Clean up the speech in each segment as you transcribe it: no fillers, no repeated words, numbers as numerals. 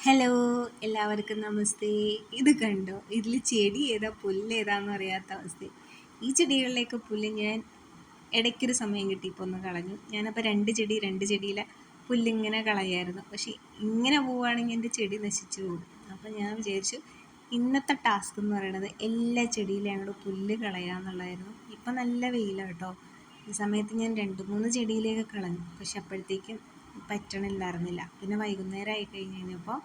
Hello, എല്ലാവർക്കും നമസ്തേ. ഇത് കണ്ടോ, ഇതിൽ ചെടി ഏതാ പുല്ല് ഏതാണെന്ന് അറിയാത്ത അവസ്ഥ. ഈ ചെടികളിലേക്ക് പുല്ല് ഞാൻ ഇടയ്ക്കൊരു സമയം കിട്ടിയപ്പോൾ ഒന്ന് കളഞ്ഞു. ഞാനപ്പോൾ രണ്ട് ചെടിയിലെ പുല്ലിങ്ങനെ കളയായിരുന്നു. പക്ഷേ ഇങ്ങനെ പോവുകയാണെങ്കിൽ എൻ്റെ ചെടി നശിച്ചു പോകും. അപ്പോൾ ഞാൻ വിചാരിച്ചു ഇന്നത്തെ ടാസ്ക് എന്ന് പറയുന്നത് എല്ലാ ചെടിയിലും അങ്ങോട്ട് പുല്ല് കളയാന്നുള്ളതായിരുന്നു. ഇപ്പം നല്ല വെയിലാണ് കേട്ടോ. ഈ സമയത്ത് ഞാൻ 2-3 ചെടിയിലേക്ക് കളഞ്ഞു. പക്ഷെ അപ്പോഴത്തേക്കും പറ്റണില്ലായിരുന്നില്ല. പിന്നെ വൈകുന്നേരം ആയി കഴിഞ്ഞപ്പോൾ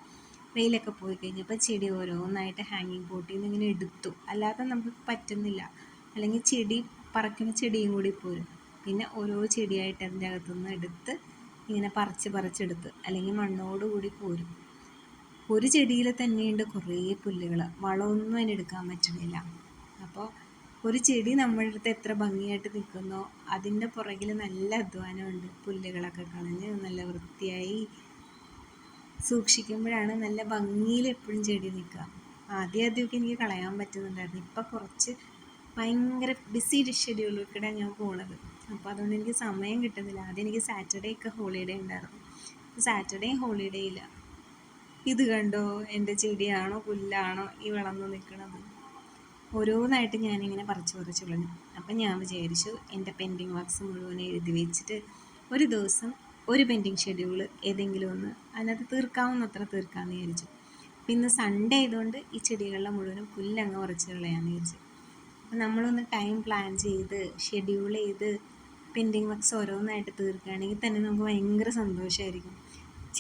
വെയിലൊക്കെ പോയി കഴിഞ്ഞപ്പോൾ ചെടി ഓരോന്നായിട്ട് ഹാങ്ങിങ് പോട്ടിൽ നിന്ന് ഇങ്ങനെ എടുത്തു. അല്ലാതെ നമുക്ക് പറ്റുന്നില്ല. അല്ലെങ്കിൽ ചെടി പറിക്കുമ്പോൾ ചെടിയും കൂടി പോരും. പിന്നെ ഓരോ ചെടിയായിട്ട് അതിൻ്റെ അകത്തുനിന്ന് എടുത്ത് ഇങ്ങനെ പറിച്ചെടുത്ത് അല്ലെങ്കിൽ മണ്ണോടുകൂടി പോരും. ഒരു ചെടിയിൽ തന്നെയുണ്ട് കുറേ പുല്ലുകൾ. വളമൊന്നും അതിനെടുക്കാൻ പറ്റണില്ല. അപ്പോൾ ഒരു ചെടി നമ്മളുടെ അടുത്ത് എത്ര ഭംഗിയായിട്ട് നിൽക്കുന്നോ അതിൻ്റെ പുറകിൽ നല്ല അധ്വാനമുണ്ട്. പുല്ലുകളൊക്കെ കളഞ്ഞ് നല്ല വൃത്തിയായി സൂക്ഷിക്കുമ്പോഴാണ് നല്ല ഭംഗിയിൽ എപ്പോഴും ചെടി നിൽക്കുക. ആദ്യമൊക്കെ എനിക്ക് കളയാൻ പറ്റുന്നുണ്ടായിരുന്നു. ഇപ്പം കുറച്ച് ഭയങ്കര ബിസി ഷെഡ്യൂളിലൂടെ ഞാൻ പോണത്. അപ്പോൾ അതുകൊണ്ട് എനിക്ക് സമയം കിട്ടുന്നില്ല. ആദ്യം എനിക്ക് സാറ്റർഡേ ഒക്കെ ഹോളിഡേ ഉണ്ടായിരുന്നു. സാറ്റർഡേ ഹോളിഡേ ഇല്ല. ഇത് കണ്ടോ, എൻ്റെ ചെടിയാണോ പുല്ലാണോ ഈ വളർന്ന് നിൽക്കുന്നത്? ഓരോന്നായിട്ട് ഞാനിങ്ങനെ പറിച്ച് കളഞ്ഞു. അപ്പം ഞാൻ വിചാരിച്ചു എൻ്റെ പെൻഡിങ് വർക്ക്സ് മുഴുവൻ എഴുതി വെച്ചിട്ട് ഒരു ദിവസം ഒരു പെൻഡിങ് ഷെഡ്യൂൾ ഏതെങ്കിലും ഒന്ന് അതിനകത്ത് തീർക്കാവുന്നത്ര തീർക്കാമെന്ന് വിചാരിച്ചു. പിന്നെ സൺഡേ ആയതുകൊണ്ട് ഈ ചെടികളിലെ മുഴുവനും പുല്ലങ്ങ് പറിച്ച് കളയാമെന്ന് വിചാരിച്ചു. അപ്പം നമ്മളൊന്ന് ടൈം പ്ലാൻ ചെയ്ത് ഷെഡ്യൂൾ ചെയ്ത് പെൻഡിങ് വർക്ക്സ് ഓരോന്നായിട്ട് തീർക്കുകയാണെങ്കിൽ തന്നെ നമുക്ക് ഭയങ്കര സന്തോഷമായിരിക്കും.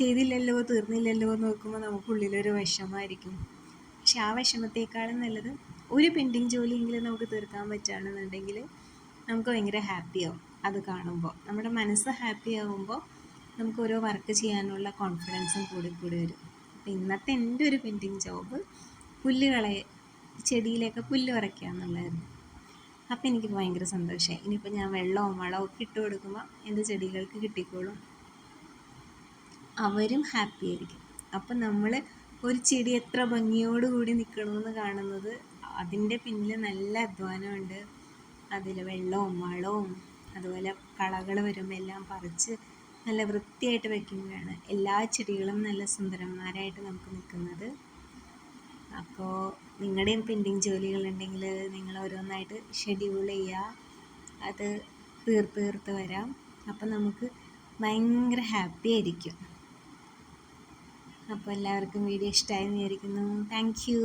ചെയ്തില്ലല്ലോ, തീർന്നില്ലല്ലോ എന്ന് നോക്കുമ്പോൾ നമുക്കുള്ളിലൊരു വിഷമമായിരിക്കും. പക്ഷെ ആ വിഷമത്തേക്കാളും നല്ലത് ഒരു പെൻഡിങ് ജോലിയെങ്കിലും നമുക്ക് തീർക്കാൻ പറ്റുകയാണെന്നുണ്ടെങ്കിൽ നമുക്ക് ഭയങ്കര ഹാപ്പിയാവും. അത് കാണുമ്പോൾ നമ്മുടെ മനസ്സ് ഹാപ്പി ആകുമ്പോൾ നമുക്ക് ഓരോ വർക്ക് ചെയ്യാനുള്ള കോൺഫിഡൻസും കൂടി വരും. അപ്പം ഇന്നത്തെ എൻ്റെ ഒരു പെൻഡിങ് ജോബ് ചെടിയിലേക്ക് പുല്ല് പറിക്കുക എന്നുള്ളതായിരുന്നു. അപ്പം എനിക്ക് ഭയങ്കര സന്തോഷമായി. ഇനിയിപ്പോൾ ഞാൻ വെള്ളവും വളവും ഒക്കെ ഇട്ട് കൊടുക്കുമ്പോൾ എൻ്റെ ചെടികൾക്ക് കിട്ടിക്കോളും. അവരും ഹാപ്പി ആയിരിക്കും. അപ്പം നമ്മൾ ഒരു ചെടി എത്ര ഭംഗിയോടുകൂടി നിൽക്കണമെന്ന് കാണുന്നത് അതിൻ്റെ പിന്നിൽ നല്ല അധ്വാനമുണ്ട്. അതിൽ വെള്ളവും വളവും അതുപോലെ കളകൾ വരുമ്പോൾ എല്ലാം പറിച്ച് നല്ല വൃത്തിയായിട്ട് വയ്ക്കുമ്പോഴാണ് എല്ലാ ചെടികളും നല്ല സുന്ദരന്മാരായിട്ട് നമുക്ക് നിൽക്കുന്നത്. അപ്പോൾ നിങ്ങളുടെയും പെൻഡിങ് ജോലികളുണ്ടെങ്കിൽ നിങ്ങൾ ഓരോന്നായിട്ട് ഷെഡ്യൂൾ ചെയ്യുക. അത് തീർത്ത് വരാം. അപ്പം നമുക്ക് ഭയങ്കര ഹാപ്പി ആയിരിക്കും. അപ്പോൾ എല്ലാവർക്കും വീഡിയോ ഇഷ്ടമായി എന്ന് വിചാരിക്കുന്നു. Thank you.